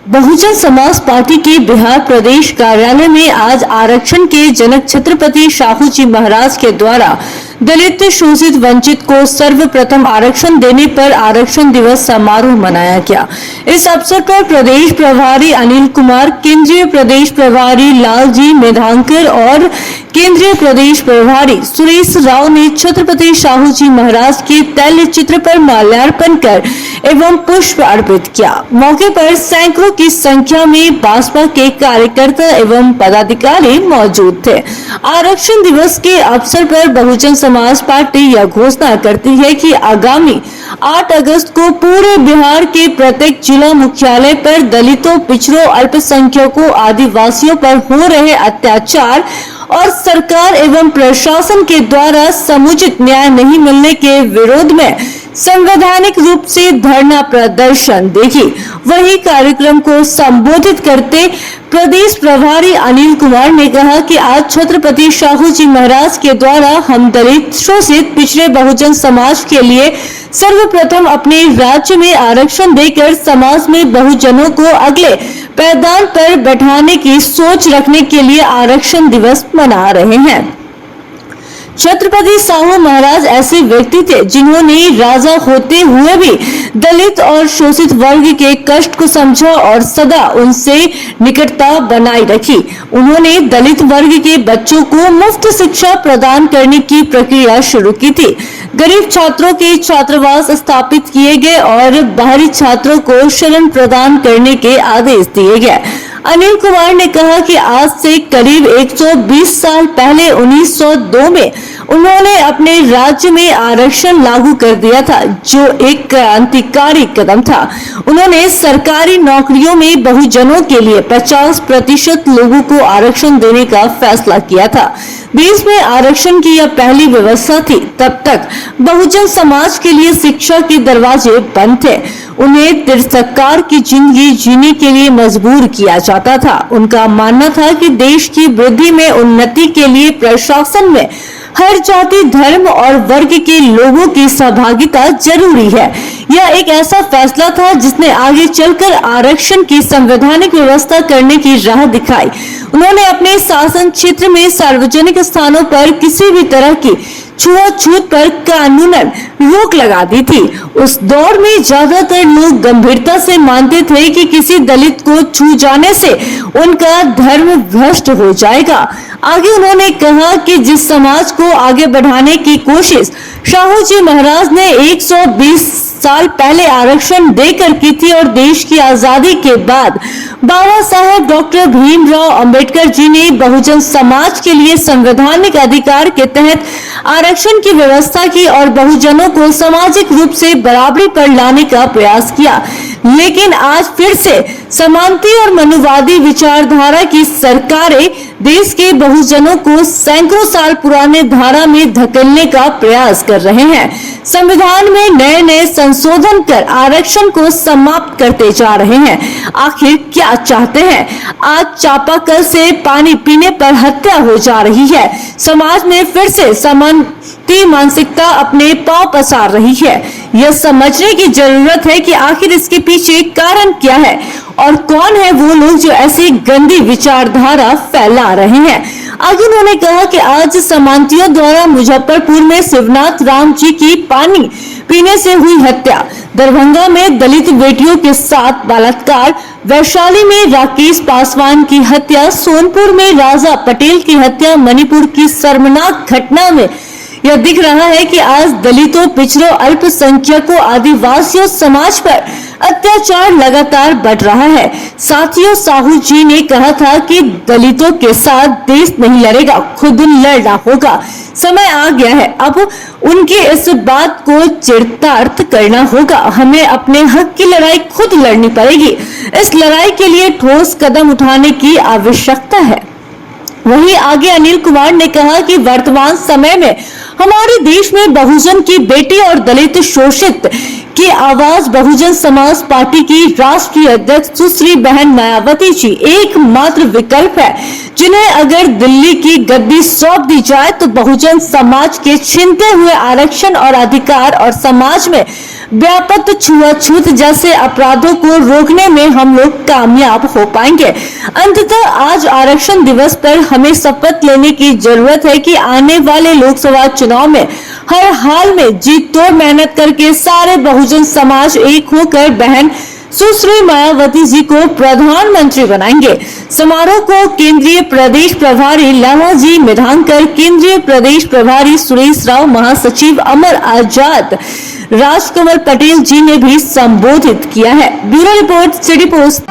Bahujan Samaj party के बिहार प्रदेश कार्यालय में आज आरक्षण के जनक छत्रपति शाहू जी महाराज के द्वारा दलित शोषित वंचित को सर्वप्रथम आरक्षण देने पर आरक्षण दिवस समारोह मनाया गया। इस अवसर पर प्रदेश प्रभारी अनिल कुमार, केंद्रीय प्रदेश प्रभारी लालजी मेधांकर और केंद्रीय प्रदेश प्रभारी सुरेश राव ने छत्रपति शाहू जी महाराज के तैल चित्र पर माल्यार्पण कर एवं पुष्प अर्पित किया। मौके पर सैकड़ों की संख्या में भाजपा के कार्यकर्ता एवं पदाधिकारी मौजूद थे। आरक्षण दिवस के अवसर पर बहुजन समाज पार्टी यह घोषणा करती है कि आगामी 8 अगस्त को पूरे बिहार के प्रत्येक जिला मुख्यालय पर दलितों, पिछड़ों, अल्पसंख्यकों, आदिवासियों पर हो रहे अत्याचार और सरकार एवं प्रशासन के द्वारा समुचित न्याय नहीं मिलने के विरोध में संवैधानिक रूप से धरना प्रदर्शन देगी। वही कार्यक्रम को संबोधित करते प्रदेश प्रभारी अनिल कुमार ने कहा कि आज छत्रपति शाहू जी महाराज के द्वारा हम दलित, शोषित, पिछड़े बहुजन समाज के लिए सर्वप्रथम अपने राज्य में आरक्षण देकर समाज में बहुजनों को अगले पायदान पर बैठाने की सोच रखने के लिए आरक्षण दिवस मना रहे हैं। छत्रपति शाहू महाराज ऐसे व्यक्ति थे जिन्होंने राजा होते हुए भी दलित और शोषित वर्ग के कष्ट को समझा और सदा उनसे निकटता बनाए रखी। उन्होंने दलित वर्ग के बच्चों को मुफ्त शिक्षा प्रदान करने की प्रक्रिया शुरू की थी। गरीब छात्रों के छात्रावास स्थापित किए गए और बाहरी छात्रों को शरण प्रदान करने के आदेश दिए गए। अनिल कुमार ने कहा कि आज से करीब 120 साल पहले 1902 में उन्होंने अपने राज्य में आरक्षण लागू कर दिया था, जो एक क्रांतिकारी कदम था। उन्होंने सरकारी नौकरियों में बहुजनों के लिए 50% लोगों को आरक्षण देने का फैसला किया था। देश में आरक्षण की यह पहली व्यवस्था थी। तब तक बहुजन समाज के लिए शिक्षा के दरवाजे बंद थे। उन्हें तिरस्कार की जिंदगी जीने के लिए मजबूर किया जाता था। उनका मानना था कि देश की वृद्धि में, उन्नति के लिए प्रशासन में हर जाति, धर्म और वर्ग के लोगों की सहभागिता जरूरी है। यह एक ऐसा फैसला था जिसने आगे चलकर आरक्षण की संवैधानिक व्यवस्था करने की राह दिखाई। उन्होंने अपने शासन क्षेत्र में सार्वजनिक स्थानों पर किसी भी तरह की छुआछूत पर कानूनन रोक लगा दी थी। उस दौर में ज्यादातर लोग गंभीरता से मानते थे कि किसी दलित को छू जाने से उनका धर्म भ्रष्ट हो जाएगा। आगे उन्होंने कहा कि जिस समाज को आगे बढ़ाने की कोशिश शाहू जी महाराज ने 120 साल पहले आरक्षण देकर की थी और देश की आजादी के बाद बाबा साहेब डॉक्टर भीमराव अंबेडकर जी ने बहुजन समाज के लिए संवैधानिक अधिकार के तहत आरक्षण की व्यवस्था की और बहुजनों को सामाजिक रूप से बराबरी पर लाने का प्रयास किया। लेकिन आज फिर से समानता और मनुवादी विचारधारा की सरकारें देश के बहुजनों को सैकड़ों साल पुराने धारा में धकेलने का प्रयास कर रहे हैं। संविधान में नए नए संशोधन कर आरक्षण को समाप्त करते जा रहे हैं। आखिर क्या चाहते हैं? आज चापाकल से पानी पीने पर हत्या हो जा रही है। समाज में फिर से समानता मानसिकता अपने पांव पसार रही है। यह समझने की जरूरत है कि आखिर इसके पीछे कारण क्या है और कौन है वो लोग जो ऐसी गंदी विचारधारा फैला रहे हैं। आगे उन्होंने कहा कि आज समांतियों द्वारा मुजफ्फरपुर में शिवनाथ राम जी की पानी पीने से हुई हत्या, दरभंगा में दलित बेटियों के साथ बलात्कार, वैशाली में राकेश पासवान की हत्या, सोनपुर में राजा पटेल की हत्या, मणिपुर की शर्मनाक घटना में यह दिख रहा है कि आज दलितों, पिछड़ों, अल्पसंख्यकों, आदिवासियों समाज पर अत्याचार लगातार बढ़ रहा है। साथियों, शाहू जी ने कहा था कि दलितों के साथ देश नहीं लड़ेगा, खुद लड़ना होगा। समय आ गया है, अब उनके इस बात को चरितार्थ करना होगा। हमें अपने हक की लड़ाई खुद लड़नी पड़ेगी। इस लड़ाई के लिए ठोस कदम उठाने की आवश्यकता है। वहीं आगे अनिल कुमार ने कहा कि वर्तमान समय में हमारे देश में बहुजन की बेटी और दलित शोषित की आवाज बहुजन समाज पार्टी की राष्ट्रीय अध्यक्ष सुश्री बहन मायावती जी एकमात्र विकल्प है, जिन्हें अगर दिल्ली की गद्दी सौंप दी जाए तो बहुजन समाज के छीनते हुए आरक्षण और अधिकार और समाज में व्यापक छुआछूत जैसे अपराधों को रोकने में हम लोग कामयाब हो पाएंगे। अंततः आज आरक्षण दिवस पर हमें शपथ लेने की जरूरत है कि आने वाले लोकसभा चुनाव में हर हाल में जी तोड़ मेहनत करके सारे बहुजन समाज एक होकर बहन सुश्री मायावती जी को प्रधानमंत्री बनाएंगे। समारोह को केंद्रीय प्रदेश प्रभारी लालाजी मिधानकर, केंद्रीय प्रदेश प्रभारी सुरेश राव, महासचिव अमर आजाद, राजकमल पटेल जी ने भी संबोधित किया है। Bureau report, city post.